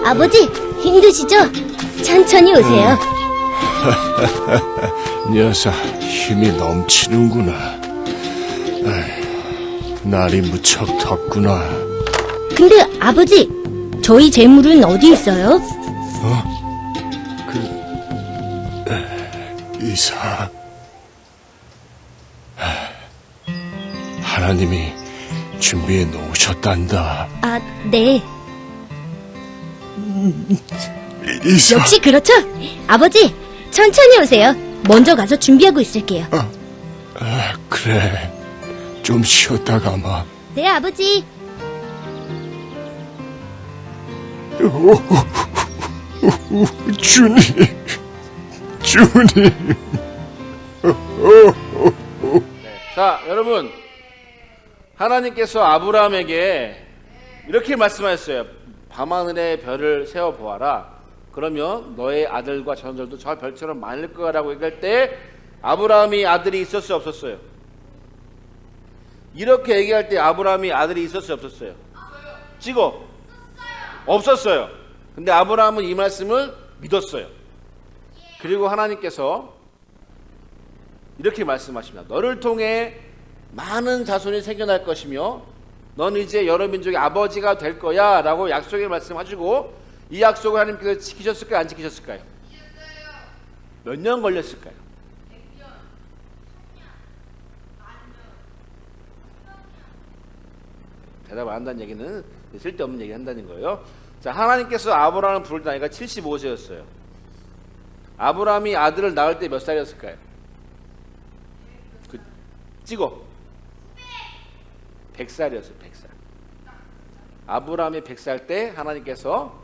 아버지, 힘드시죠? 천천히 오세요. 녀석 힘이 넘치는구나. 아휴, 날이 무척 덥구나. 근데 아버지, 저희 재물은 어디 있어요? 이삭. 하나님이 준비해 놓으셨단다. 아, 네. 이삭. 역시 그렇죠? 아버지, 천천히 오세요. 먼저 가서 준비하고 있을게요. 그래. 좀 쉬었다 가마. 네, 아버지. 주님. 주님. 자, 여러분, 하나님께서 아브라함에게 이렇게 말씀하셨어요. 밤하늘의 별을 세어보아라. 그러면 너의 아들과 자손들도 저 별처럼 많을 거라고 얘기할 때 아브라함이 아들이 있었어요, 없었어요? 이렇게 얘기할 때 아브라함이 아들이 있었어요, 없었어요? 찍어? 없었어요. 근데 아브라함은 이 말씀을 믿었어요. 그리고 하나님께서 이렇게 말씀하십니다. 너를 통해 많은 자손이 생겨날 것이며 너는 이제 여러 민족의 아버지가 될 거야 라고 약속의 말씀하시고 이 약속을 하나님께서 지키셨을까요? 안 지키셨을까요? 몇 년 걸렸을까요? 대답 안 한다는 얘기는 쓸데없는 얘기 한다는 거예요. 자, 하나님께서 아브라함을 부를 때 나이가 75세였어요. 아브라함이 아들을 낳을 때 몇 살이었을까요? 찍어. 100살이었어요. 100살. 아브라함이 100살 때 하나님께서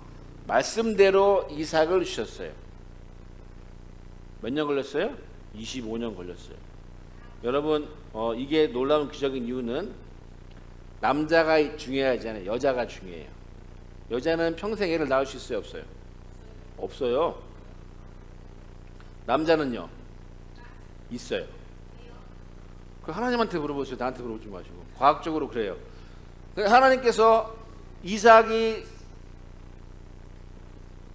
말씀대로 이삭을 주셨어요. 몇 년 걸렸어요? 25년 걸렸어요. 여러분, 이게 놀라운 기적인 이유는 남자가 중요하지 않아요. 여자가 중요해요. 여자는 평생 애를 낳을 수 있어요, 없어요? 없어요. 남자는요? 있어요. 그 하나님한테 물어보세요. 나한테 물어보지 마시고. 과학적으로 그래요. 하나님께서 이삭이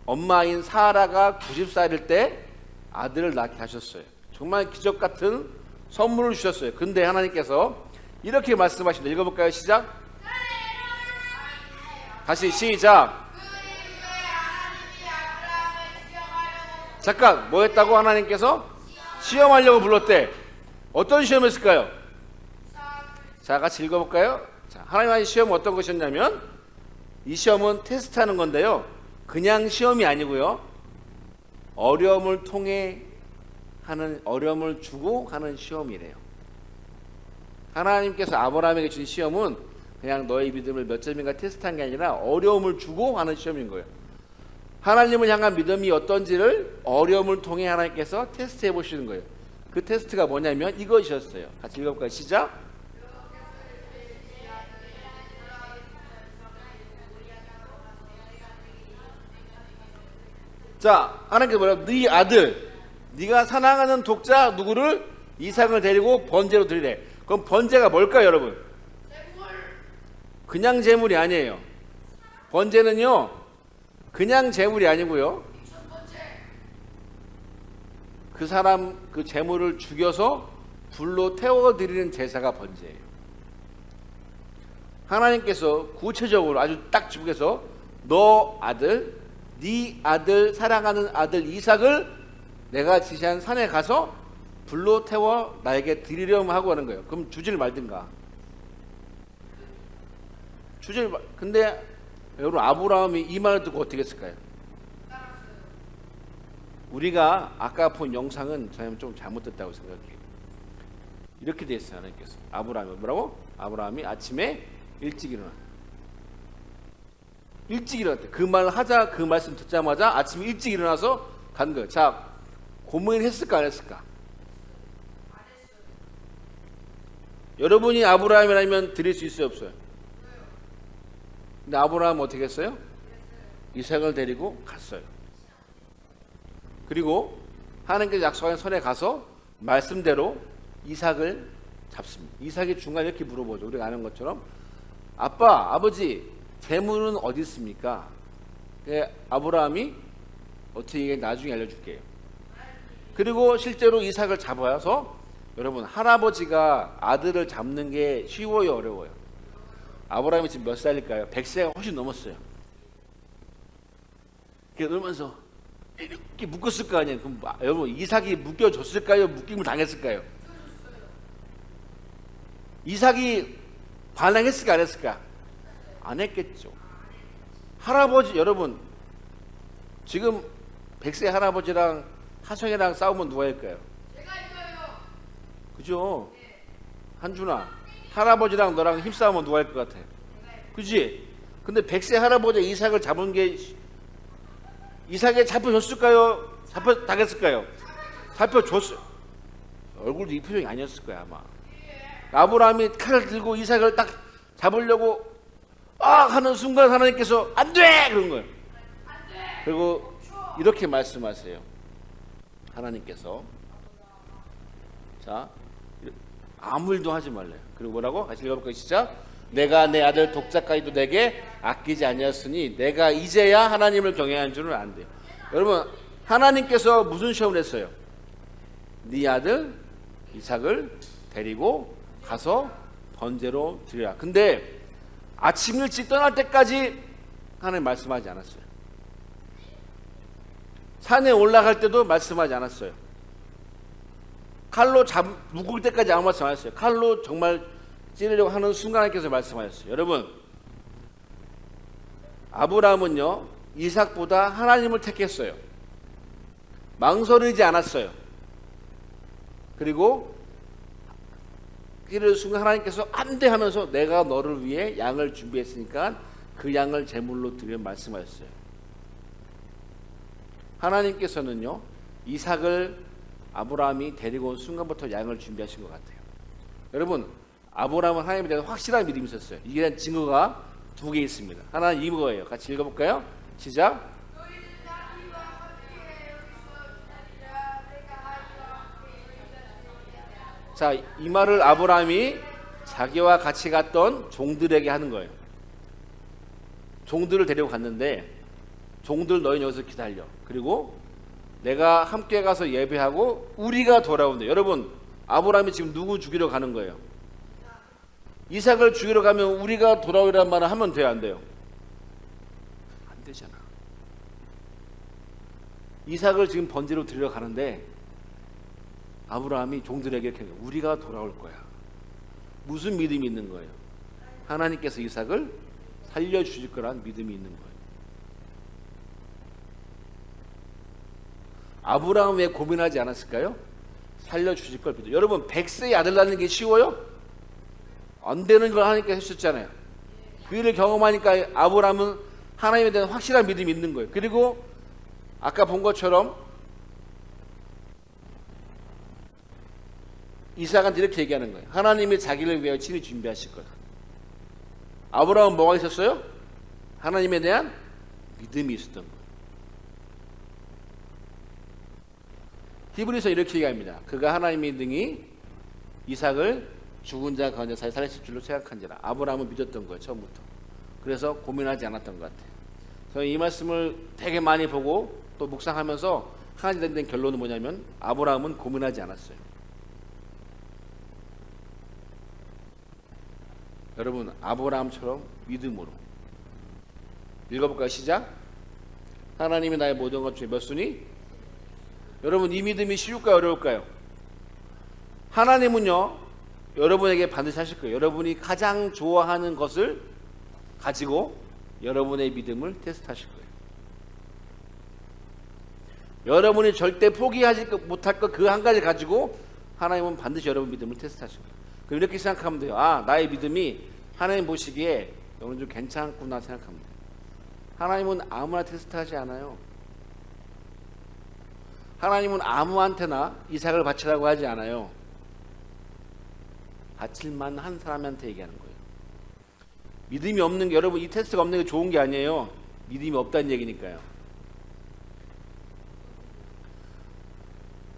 엄마인 사라가 90살일 때 아들을 낳게 하셨어요. 정말 기적 같은 선물을 주셨어요. 근데 하나님께서 이렇게 말씀하십니다. 읽어볼까요? 시작. 다시 시작. 잠깐, 뭐 했다고 하나님께서? 시험하려고 불렀대. 어떤 시험이었을까요? 자, 같이 읽어볼까요? 자, 하나님의 시험은 어떤 것이었냐면 이 시험은 테스트하는 건데요. 그냥 시험이 아니고요. 어려움을 통해 하는, 어려움을 주고 하는 시험이래요. 하나님께서 아브라함에게 준 시험은 그냥 너의 믿음을 몇 점인가 테스트한 게 아니라 어려움을 주고 하는 시험인 거예요. 하나님을 향한 믿음이 어떤지를 어려움을 통해 하나님께서 테스트해 보시는 거예요. 그 테스트가 뭐냐면 이것이었어요. 같이 읽어볼까요? 시작. 자, 하나님께서 뭐라고? 네 아들, 네가 사랑하는 독자 누구를? 이삭을 데리고 번제로 드리래. 그럼 번제가 뭘까요, 여러분? 그냥 제물이 아니에요. 번제는요, 그냥 제물이 아니고요. 그 사람 그 제물을 죽여서 불로 태워 드리는 제사가 번제예요. 하나님께서 구체적으로 아주 딱 집에서 너 아들, 네 아들, 사랑하는 아들 이삭을 내가 지시한 산에 가서 불로 태워 나에게 드리려고 하고 하는 거예요. 그럼 주지를 말든가. 근데 여러분, 아브라함이 이 말을 듣고 어떻게 했을까요? 우리가 아까 본 영상은 저는 좀 잘못됐다고 생각해요. 이렇게 돼 있어요. 하나님께서 아브라함이 뭐라고? 아브라함이 아침에 일찍 일어났대. 그 말 하자, 그 말씀 듣자마자 아침에 일찍 일어나서 간 거예요. 자, 고민을 했을까 안 했을까? 여러분이 아브라함이라면 드릴 수 있어요, 없어요? 근데 아브라함은 어떻게 했어요? 이삭을 데리고 갔어요. 그리고 하나님께서 약속한 선에 가서 말씀대로 이삭을 잡습니다. 이삭이 중간에 이렇게 물어보죠. 우리가 아는 것처럼 아빠, 아버지, 재물은 어디 있습니까? 아브라함이 어떻게 나중에 알려줄게요. 그리고 실제로 이삭을 잡아서 여러분 할아버지가 아들을 잡는 게 쉬워요, 어려워요? 아브라함이 지금 몇 살일까요? 100세가 훨씬 넘었어요. 그러면서 이렇게 묶었을 거 아니에요. 그럼 여러분 이삭이 묶여줬을까요? 묶임을 당했을까요? 이삭이 반항했을까 안 했을까? 안 했겠죠. 할아버지 여러분 지금 100세 할아버지랑 하성이랑 싸우면 누가 할까요? 제가 이겨요. 그죠? 한준아 할아버지랑 너랑 힘싸우면 누가 할 것 같아? 그지? 근데 100세 할아버지 이삭을 잡은 게 이삭에 잡혀줬을까요? 잡혀당했을까요? 잡혀줬어요. 얼굴도 이 표정이 아니었을 거야 아마. 아브라함이 칼을 들고 이삭을 딱 잡으려고 하는 순간 하나님께서 안 돼! 그런 거예요. 그리고 이렇게 말씀하세요. 하나님께서 자 아무 일도 하지 말래요. 그리고 뭐라고? 같이 읽어볼까요? 시작. 내가 내 아들 독자까지도 내게 아끼지 아니하였으니 내가 이제야 하나님을 경외한 줄은 안 돼요. 여러분 하나님께서 무슨 시험을 했어요? 네 아들 이삭을 데리고 가서 번제로 드리라. 근데 아침 일찍 떠날 때까지 하나님 말씀하지 않았어요. 산에 올라갈 때도 말씀하지 않았어요. 칼로 묶을 때까지 아무 말씀 안 했어요. 칼로 정말 찌르려고 하는 순간 하나님께서 말씀하셨어요. 여러분 아브라함은요 이삭보다 하나님을 택했어요. 망설이지 않았어요. 그리고 찌르는 순간 하나님께서 안 돼 하면서 내가 너를 위해 양을 준비했으니까 그 양을 제물로 드리면 말씀하셨어요. 하나님께서는요 이삭을 아브라함이 데리고 온 순간부터 양을 준비하신 것 같아요. 여러분 아브라함은 하나님에 대한 확실한 믿음이 있었어요. 이게 대한 증거가 두 개 있습니다. 하나는 이거예요. 같이 읽어볼까요? 시작. 자, 이 말을 아브라함이 자기와 같이 갔던 종들에게 하는 거예요. 종들을 데리고 갔는데 종들 너희 여기서 기다려. 그리고 내가 함께 가서 예배하고 우리가 돌아온대. 여러분 아브라함이 지금 누구 죽이러 가는 거예요? 이삭을 죽이러 가면 우리가 돌아오라는 말을 하면 돼요, 안 돼요? 안 되잖아. 이삭을 지금 번제로 드리러 가는데 아브라함이 종들에게 이렇게 우리가 돌아올 거야. 무슨 믿음이 있는 거예요? 하나님께서 이삭을 살려주실 거란 믿음이 있는 거예요. 아브라함 왜 고민하지 않았을까요? 살려주실 걸 믿어요. 여러분 100세의 아들 낳는 게 쉬워요? 안 되는 걸 하나님께서 하셨잖아요. 그 일을 경험하니까 아브라함은 하나님에 대한 확실한 믿음이 있는 거예요. 그리고 아까 본 것처럼 이삭한테 이렇게 얘기하는 거예요. 하나님이 자기를 위하여 친히 준비하실 거다. 아브라함은 뭐가 있었어요? 하나님에 대한 믿음이 있었던 거예요. 히브리서 이렇게 얘기합니다. 그가 하나님의 등이 이삭을 죽은 자 가운데 살리실 줄로 생각한지라. 아브라함은 믿었던 거예요, 처음부터. 그래서 고민하지 않았던 것 같아요. 저는 이 말씀을 되게 많이 보고 또 묵상하면서 하나님 된 결론은 뭐냐면 아브라함은 고민하지 않았어요. 여러분 아브라함처럼 믿음으로 읽어볼까요? 시작. 하나님이 나의 모든 것 중에 몇 순위? 여러분 이 믿음이 쉬울까요? 어려울까요? 하나님은요 여러분에게 반드시 하실 거예요. 여러분이 가장 좋아하는 것을 가지고 여러분의 믿음을 테스트하실 거예요. 여러분이 절대 포기하지 못할 것 그 한 가지 가지고 하나님은 반드시 여러분 믿음을 테스트하실 거예요. 그럼 이렇게 생각하면 돼요. 아, 나의 믿음이 하나님 보시기에 너는 좀 괜찮구나 생각하면 돼요. 하나님은 아무나 테스트하지 않아요. 하나님은 아무한테나 이삭을 바치라고 하지 않아요. 바칠만 한 사람한테 얘기하는 거예요. 믿음이 없는 게, 여러분 이 테스트가 없는 게 좋은 게 아니에요. 믿음이 없다는 얘기니까요.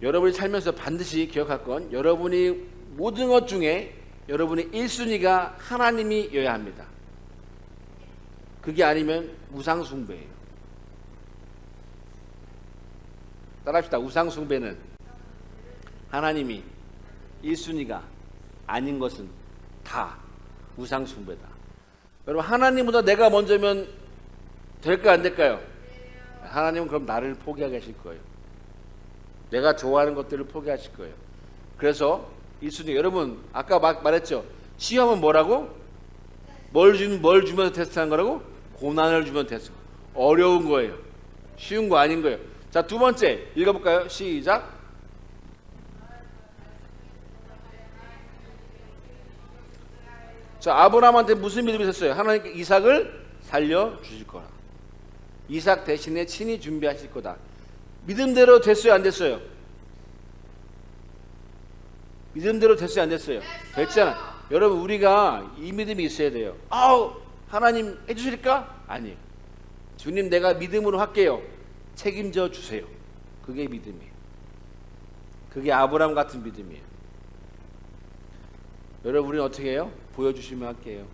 여러분이 살면서 반드시 기억할 건 여러분이 모든 것 중에 여러분의 1순위가 하나님이어야 합니다. 그게 아니면 우상숭배예요. 따라합시다. 우상숭배는 하나님이 1순위가 아닌 것은 다 우상숭배다. 여러분, 하나님보다 내가 먼저면 될까 안 될까요? 하나님은 그럼 나를 포기하게 하실 거예요. 내가 좋아하는 것들을 포기하실 거예요. 그래서 1순위, 여러분 아까 말했죠. 시험은 뭐라고? 뭘 주면서 테스트하는 거라고? 고난을 주면 테스트. 어려운 거예요. 쉬운 거 아닌 거예요. 자, 두 번째 읽어볼까요? 시작. 자, 아브라함한테 무슨 믿음이 있었어요? 하나님께 이삭을 살려주실 거라. 이삭 대신에 친히 준비하실 거다. 믿음대로 됐어요, 안 됐어요? 믿음대로 됐어요, 안 됐어요? 됐잖아. 여러분, 우리가 이 믿음이 있어야 돼요. 아우, 하나님 해주실까? 아니에요. 주님, 내가 믿음으로 할게요. 책임져 주세요. 그게 믿음이에요. 그게 아브라함 같은 믿음이에요. 여러분, 우리는 어떻게 해요? 보여주시면 할게요.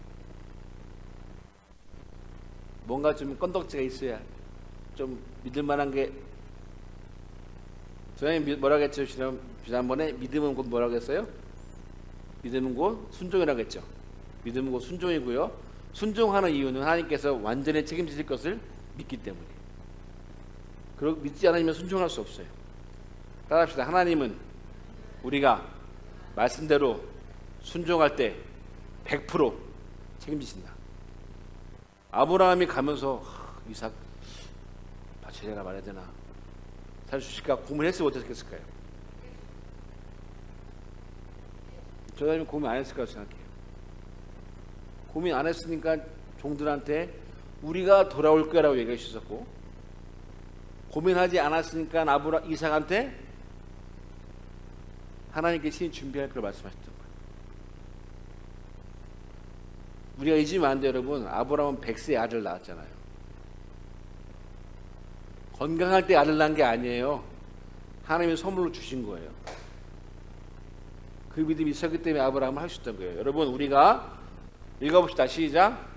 뭔가 좀 건덕지가 있어야 좀 믿을만한 게. 저는 뭐라고 했죠? 지난번에 믿음은 곧 뭐라고 했어요? 믿음은 곧 순종이라고 했죠. 믿음은 곧 순종이고요. 순종하는 이유는 하나님께서 완전히 책임지실 것을 믿기 때문에. 그리고 믿지 않으면 순종할 수 없어요. 따라합시다. 하나님은 우리가 말씀대로 순종할 때 100% 책임지신다. 아브라함이 가면서 이삭 제가 말해야 되나, 살려주실까 고민했으면 어땠을까요? 저 사람이 고민 안 했을 거라고 생각해요. 고민 안 했으니까 종들한테 우리가 돌아올 거라고 얘기해 주셨고, 고민하지 않았으니까 이삭한테 하나님께 친히 준비할 걸 말씀하셨던 거예요. 우리가 잊으면 안 돼요, 여러분. 아브라함은 100세에 아들 낳았잖아요. 건강할 때 아들 낳은 게 아니에요. 하나님이 선물로 주신 거예요. 그 믿음이 있었기 때문에 아브라함을 할 수 있던 거예요. 여러분, 우리가 읽어봅시다. 시작.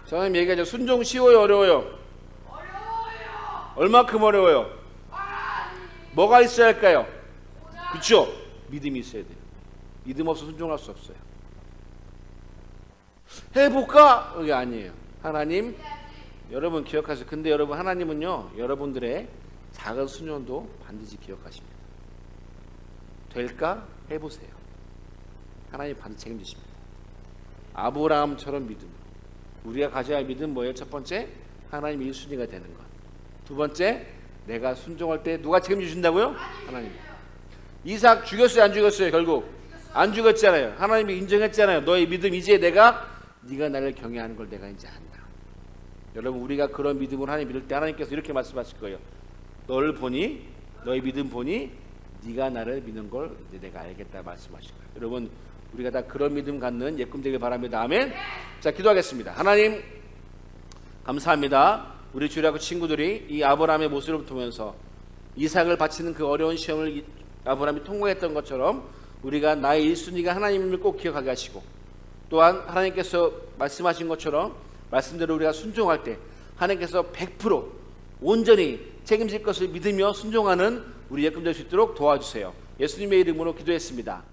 저는 얘기하죠. 순종 쉬워요, 어려워요? 어려워요. 얼마큼 어려워요? 뭐가 있어야 할까요? 그렇죠? 믿음이 있어야 돼요. 믿음 없어 순종할 수 없어요. 해볼까? 그게 아니에요. 하나님, 여러분 기억하세요. 근데 여러분, 하나님은요, 여러분들의 작은 순종도 반드시 기억하십니다. 될까? 해보세요. 하나님 반드시 책임지십니다. 아브라함처럼 믿음. 우리가 가져야 할 믿음 뭐예요? 첫 번째, 하나님 1순위가 되는 것. 두 번째, 내가 순종할 때 누가 책임져 준다고요? 하나님. 이삭 죽였어요, 안 죽였어요? 결국 안 죽였잖아요. 하나님이 인정했잖아요. 너의 믿음, 이제 네가 나를 경외하는 걸 내가 이제 안다. 여러분, 우리가 그런 믿음으로 하나님 믿을 때 하나님께서 이렇게 말씀하실 거예요. 너를 보니, 너의 믿음 보니 네가 나를 믿는 걸 이제 내가 알겠다 말씀하실 거예요. 여러분, 우리가 다 그런 믿음 갖는 예꿈 되길 바랍니다. 아멘. 자, 기도하겠습니다. 하나님, 감사합니다. 우리 주일학교 친구들이 이 아브라함의 모습을 보면서 이삭을 바치는 그 어려운 시험을 아브라함이 통과했던 것처럼 우리가 나의 1순위가 하나님을 꼭 기억하게 하시고, 또한 하나님께서 말씀하신 것처럼 말씀대로 우리가 순종할 때 하나님께서 100% 온전히 책임질 것을 믿으며 순종하는 우리 예꿈 될 수 있도록 도와주세요. 예수님의 이름으로 기도했습니다.